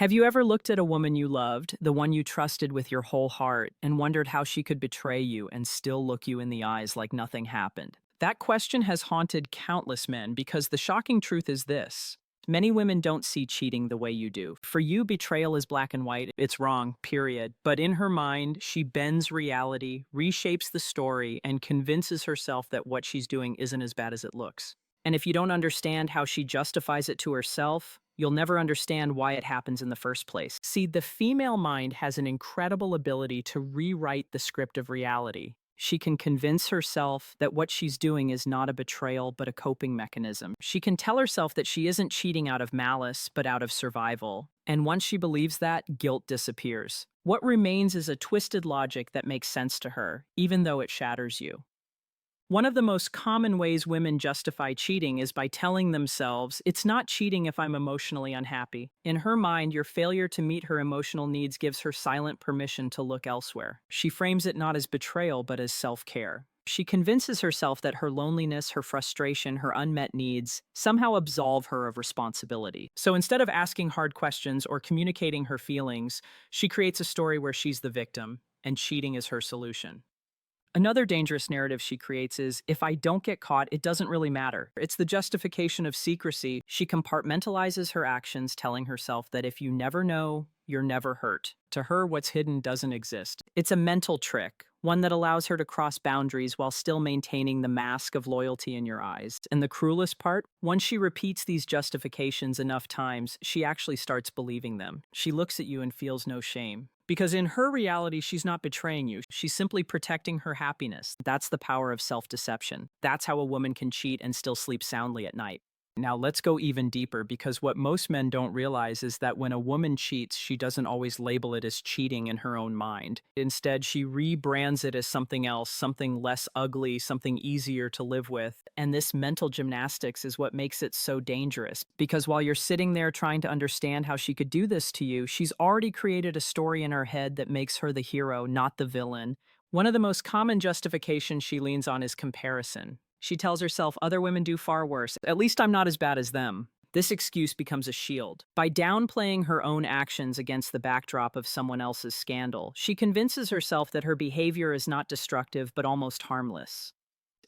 Have you ever looked at a woman you loved, the one you trusted with your whole heart, and wondered how she could betray you and still look you in the eyes like nothing happened? That question has haunted countless men because the shocking truth is this. Many women don't see cheating the way you do. For you, betrayal is black and white. It's wrong, period. But in her mind, she bends reality, reshapes the story, and convinces herself that what she's doing isn't as bad as it looks. And if you don't understand how she justifies it to herself, you'll never understand why it happens in the first place. See, the female mind has an incredible ability to rewrite the script of reality. She can convince herself that what she's doing is not a betrayal, but a coping mechanism. She can tell herself that she isn't cheating out of malice, but out of survival. And once she believes that, guilt disappears. What remains is a twisted logic that makes sense to her, even though it shatters you. One of the most common ways women justify cheating is by telling themselves, it's not cheating if I'm emotionally unhappy. In her mind, your failure to meet her emotional needs gives her silent permission to look elsewhere. She frames it not as betrayal, but as self-care. She convinces herself that her loneliness, her frustration, her unmet needs somehow absolve her of responsibility. So instead of asking hard questions or communicating her feelings, she creates a story where she's the victim, and cheating is her solution. Another dangerous narrative she creates is, if I don't get caught, it doesn't really matter. It's the justification of secrecy. She compartmentalizes her actions, telling herself that if you never know, you're never hurt. To her, what's hidden doesn't exist. It's a mental trick, one that allows her to cross boundaries while still maintaining the mask of loyalty in your eyes. And the cruelest part, once she repeats these justifications enough times, she actually starts believing them. She looks at you and feels no shame. Because in her reality, she's not betraying you. She's simply protecting her happiness. That's the power of self-deception. That's how a woman can cheat and still sleep soundly at night. Now let's go even deeper, because what most men don't realize is that when a woman cheats, she doesn't always label it as cheating in her own mind. Instead, she rebrands it as something else, something less ugly, something easier to live with. And this mental gymnastics is what makes it so dangerous, because while you're sitting there trying to understand how she could do this to you, she's already created a story in her head that makes her the hero, not the villain. One of the most common justifications she leans on is comparison. She tells herself other women do far worse. At least I'm not as bad as them. This excuse becomes a shield. By downplaying her own actions against the backdrop of someone else's scandal, she convinces herself that her behavior is not destructive but almost harmless.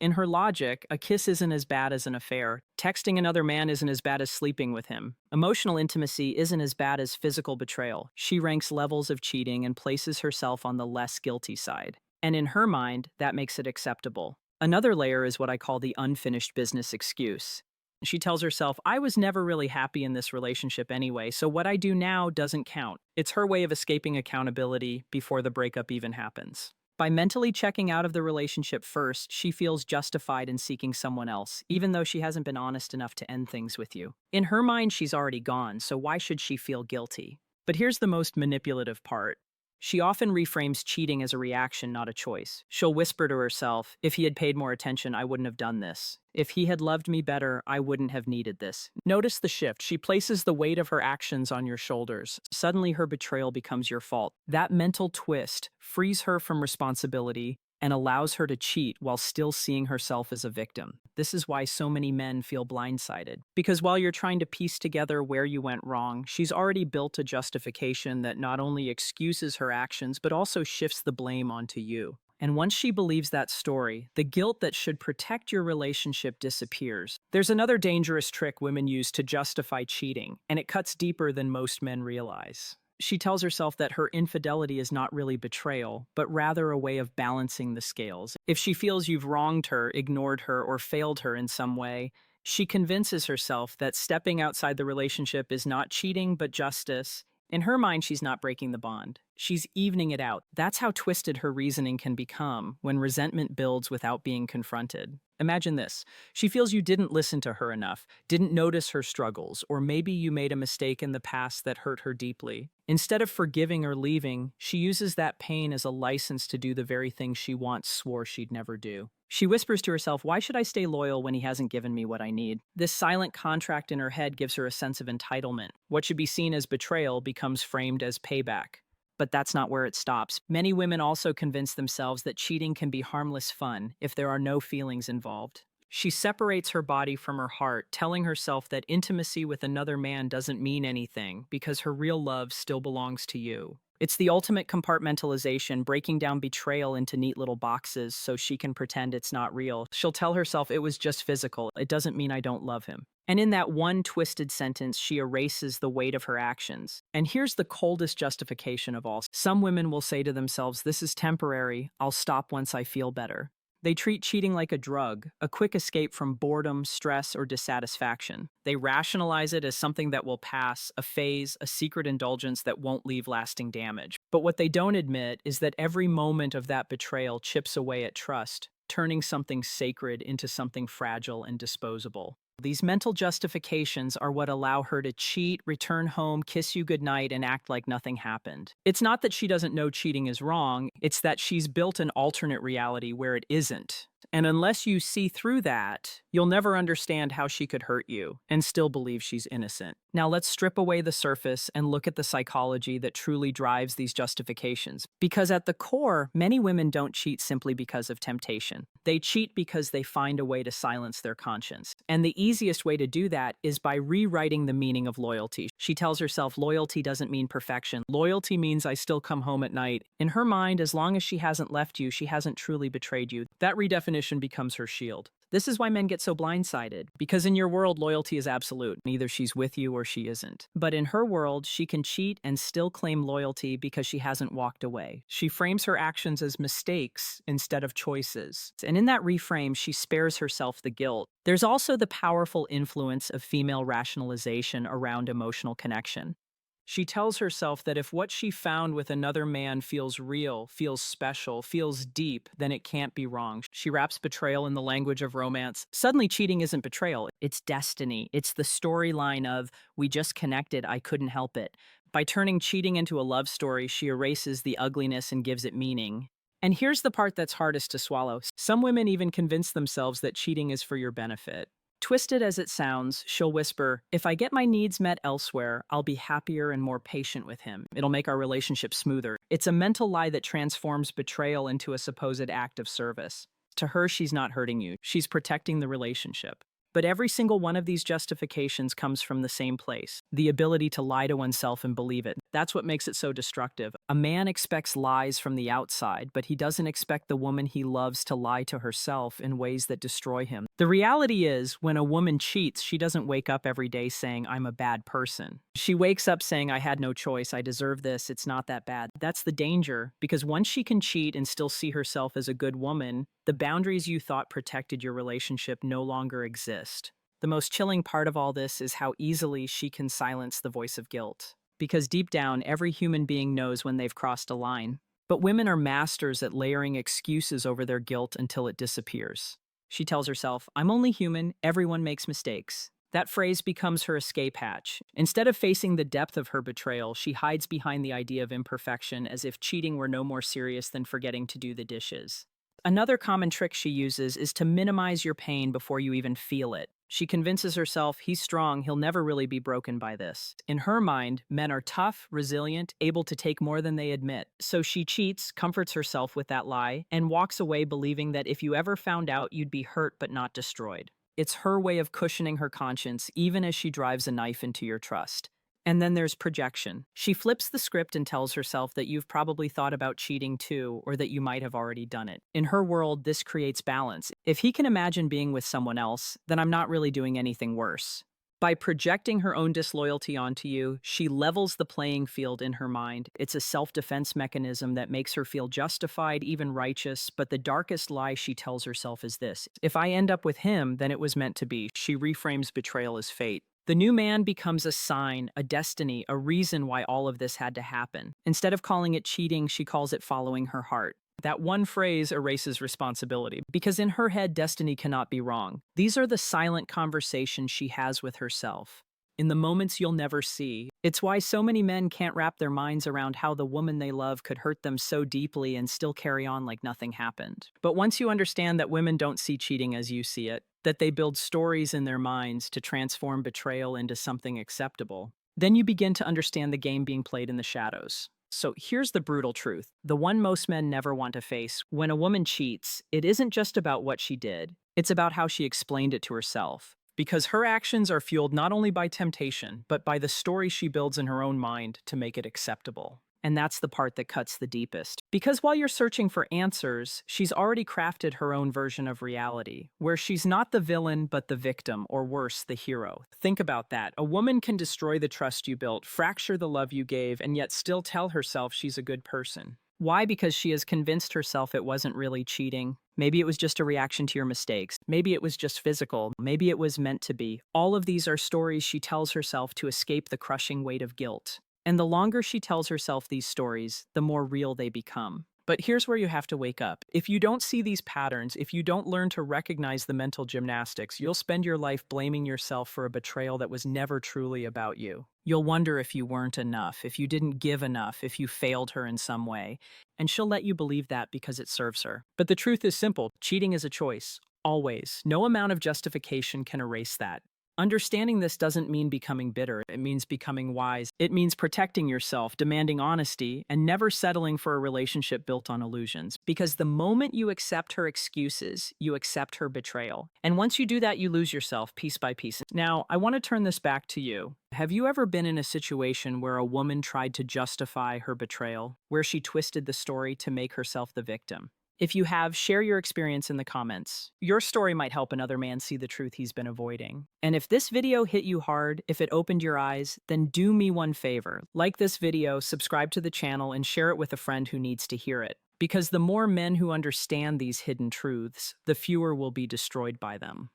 In her logic, a kiss isn't as bad as an affair. Texting another man isn't as bad as sleeping with him. Emotional intimacy isn't as bad as physical betrayal. She ranks levels of cheating and places herself on the less guilty side. And in her mind, that makes it acceptable. Another layer is what I call the unfinished business excuse. She tells herself, I was never really happy in this relationship anyway, so what I do now doesn't count. It's her way of escaping accountability before the breakup even happens. By mentally checking out of the relationship first, she feels justified in seeking someone else, even though she hasn't been honest enough to end things with you. In her mind, she's already gone, so why should she feel guilty? But here's the most manipulative part. She often reframes cheating as a reaction, not a choice. She'll whisper to herself, if he had paid more attention, I wouldn't have done this. If he had loved me better, I wouldn't have needed this. Notice the shift. She places the weight of her actions on your shoulders. Suddenly, her betrayal becomes your fault. That mental twist frees her from responsibility and allows her to cheat while still seeing herself as a victim. This is why so many men feel blindsided. Because while you're trying to piece together where you went wrong, she's already built a justification that not only excuses her actions, but also shifts the blame onto you. And once she believes that story, the guilt that should protect your relationship disappears. There's another dangerous trick women use to justify cheating, and it cuts deeper than most men realize. She tells herself that her infidelity is not really betrayal, but rather a way of balancing the scales. If she feels you've wronged her, ignored her, or failed her in some way, she convinces herself that stepping outside the relationship is not cheating, but justice. In her mind, she's not breaking the bond. She's evening it out. That's how twisted her reasoning can become when resentment builds without being confronted. Imagine this. She feels you didn't listen to her enough, didn't notice her struggles, or maybe you made a mistake in the past that hurt her deeply. Instead of forgiving or leaving, she uses that pain as a license to do the very thing she once swore she'd never do. She whispers to herself, why should I stay loyal when he hasn't given me what I need? This silent contract in her head gives her a sense of entitlement. What should be seen as betrayal becomes framed as payback. But that's not where it stops. Many women also convince themselves that cheating can be harmless fun if there are no feelings involved. She separates her body from her heart, telling herself that intimacy with another man doesn't mean anything because her real love still belongs to you. It's the ultimate compartmentalization, breaking down betrayal into neat little boxes so she can pretend it's not real. She'll tell herself it was just physical. It doesn't mean I don't love him. And in that one twisted sentence, she erases the weight of her actions. And here's the coldest justification of all. Some women will say to themselves, this is temporary. I'll stop once I feel better. They treat cheating like a drug, a quick escape from boredom, stress, or dissatisfaction. They rationalize it as something that will pass, a phase, a secret indulgence that won't leave lasting damage. But what they don't admit is that every moment of that betrayal chips away at trust, turning something sacred into something fragile and disposable. These mental justifications are what allow her to cheat, return home, kiss you goodnight, and act like nothing happened. It's not that she doesn't know cheating is wrong, it's that she's built an alternate reality where it isn't. And unless you see through that, you'll never understand how she could hurt you and still believe she's innocent. Now let's strip away the surface and look at the psychology that truly drives these justifications. Because at the core, many women don't cheat simply because of temptation. They cheat because they find a way to silence their conscience. And the easiest way to do that is by rewriting the meaning of loyalty. She tells herself loyalty doesn't mean perfection. Loyalty means I still come home at night. In her mind, as long as she hasn't left you, she hasn't truly betrayed you. That redefinition becomes her shield. This is why men get so blindsided, because in your world, loyalty is absolute. Either she's with you or she isn't. But in her world, she can cheat and still claim loyalty because she hasn't walked away. She frames her actions as mistakes instead of choices. And in that reframe, she spares herself the guilt. There's also the powerful influence of female rationalization around emotional connection. She tells herself that if what she found with another man feels real, feels special, feels deep, then it can't be wrong. She wraps betrayal in the language of romance. Suddenly, cheating isn't betrayal. It's destiny. It's the storyline of, we just connected, I couldn't help it. By turning cheating into a love story, she erases the ugliness and gives it meaning. And here's the part that's hardest to swallow. Some women even convince themselves that cheating is for your benefit. Twisted as it sounds, she'll whisper, if I get my needs met elsewhere, I'll be happier and more patient with him. It'll make our relationship smoother. It's a mental lie that transforms betrayal into a supposed act of service. To her, she's not hurting you. She's protecting the relationship. But every single one of these justifications comes from the same place, the ability to lie to oneself and believe it. That's what makes it so destructive. A man expects lies from the outside, but he doesn't expect the woman he loves to lie to herself in ways that destroy him. The reality is, when a woman cheats, she doesn't wake up every day saying, I'm a bad person. She wakes up saying, I had no choice, I deserve this, it's not that bad. That's the danger, because once she can cheat and still see herself as a good woman, the boundaries you thought protected your relationship no longer exist. The most chilling part of all this is how easily she can silence the voice of guilt. Because deep down, every human being knows when they've crossed a line. But women are masters at layering excuses over their guilt until it disappears. She tells herself, I'm only human, everyone makes mistakes. That phrase becomes her escape hatch. Instead of facing the depth of her betrayal, she hides behind the idea of imperfection as if cheating were no more serious than forgetting to do the dishes. Another common trick she uses is to minimize your pain before you even feel it. She convinces herself he's strong, he'll never really be broken by this. In her mind, men are tough, resilient, able to take more than they admit. So she cheats, comforts herself with that lie, and walks away believing that if you ever found out, you'd be hurt but not destroyed. It's her way of cushioning her conscience, even as she drives a knife into your trust. And then there's projection. She flips the script and tells herself that you've probably thought about cheating too, or that you might have already done it. In her world, this creates balance. If he can imagine being with someone else, then I'm not really doing anything worse. By projecting her own disloyalty onto you, she levels the playing field in her mind. It's a self-defense mechanism that makes her feel justified, even righteous, but the darkest lie she tells herself is this: if I end up with him, then it was meant to be. She reframes betrayal as fate. The new man becomes a sign, a destiny, a reason why all of this had to happen. Instead of calling it cheating, she calls it following her heart. That one phrase erases responsibility, because in her head, destiny cannot be wrong. These are the silent conversations she has with herself, in the moments you'll never see. It's why so many men can't wrap their minds around how the woman they love could hurt them so deeply and still carry on like nothing happened. But once you understand that women don't see cheating as you see it, that they build stories in their minds to transform betrayal into something acceptable, then you begin to understand the game being played in the shadows. So here's the brutal truth, the one most men never want to face. When a woman cheats, it isn't just about what she did. It's about how she explained it to herself. Because her actions are fueled not only by temptation, but by the story she builds in her own mind to make it acceptable. And that's the part that cuts the deepest. Because while you're searching for answers, she's already crafted her own version of reality, where she's not the villain, but the victim, or worse, the hero. Think about that. A woman can destroy the trust you built, fracture the love you gave, and yet still tell herself she's a good person. Why? Because she has convinced herself it wasn't really cheating. Maybe it was just a reaction to your mistakes. Maybe it was just physical. Maybe it was meant to be. All of these are stories she tells herself to escape the crushing weight of guilt. And the longer she tells herself these stories, the more real they become. But here's where you have to wake up. If you don't see these patterns, if you don't learn to recognize the mental gymnastics, you'll spend your life blaming yourself for a betrayal that was never truly about you. You'll wonder if you weren't enough, if you didn't give enough, if you failed her in some way. And she'll let you believe that because it serves her. But the truth is simple. Cheating is a choice. Always. No amount of justification can erase that. Understanding this doesn't mean becoming bitter. It means becoming wise. It means protecting yourself, demanding honesty, and never settling for a relationship built on illusions. Because the moment you accept her excuses, you accept her betrayal. And once you do that, you lose yourself piece by piece. Now, I want to turn this back to you. Have you ever been in a situation where a woman tried to justify her betrayal, where she twisted the story to make herself the victim? If you have, share your experience in the comments. Your story might help another man see the truth he's been avoiding. And if this video hit you hard, if it opened your eyes, then do me one favor. Like this video, subscribe to the channel, and share it with a friend who needs to hear it. Because the more men who understand these hidden truths, the fewer will be destroyed by them.